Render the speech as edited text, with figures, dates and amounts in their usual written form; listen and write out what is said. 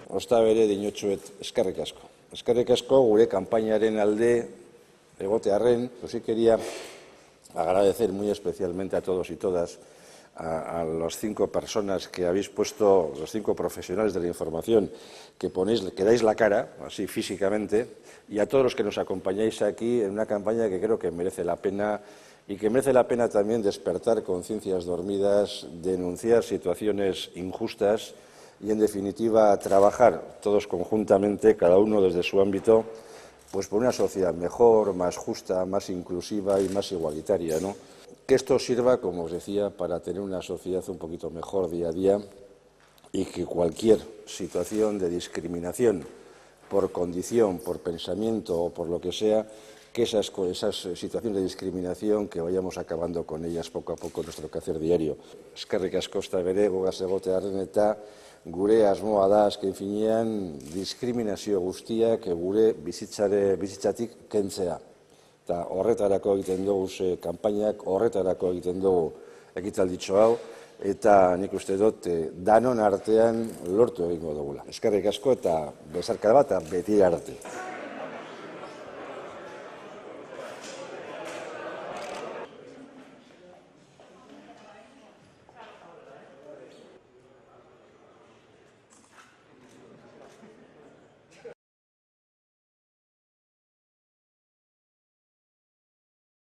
Osta bere dinotxuet eskerrik asko. Eskerrik asko gure kanpainaren alde egotearren. Yo sí quería agradecer muy especialmente a todos y todas, a las 5 personas que habéis puesto, los 5 profesionales de la información, que dais la cara, así físicamente, y a todos los que nos acompañáis aquí en una campaña que creo que merece la pena y que merece la pena también despertar conciencias dormidas, denunciar situaciones injustas y, en definitiva, trabajar todos conjuntamente, cada uno desde su ámbito, pues por una sociedad mejor, más justa, más inclusiva y más igualitaria, ¿no? Que esto sirva, como os decía, para tener una sociedad un poquito mejor día a día y que cualquier situación de discriminación por condición, por pensamiento o por lo que sea, que esas situaciones de discriminación, que vayamos acabando con ellas poco a poco en nuestro quehacer diario. Eskerrik asko osta bere, gogaz egotearren eta gure asmoa da azken finean diskriminazio guztiak gure bizitzatik kentzea. Eta horretarako egiten dugu kanpainak, horretarako egiten dugu ekitalditxo hau, eta nik uste dut danon artean lortu egingo dugula. Eskerrik asko eta besarkada bat, beti arte.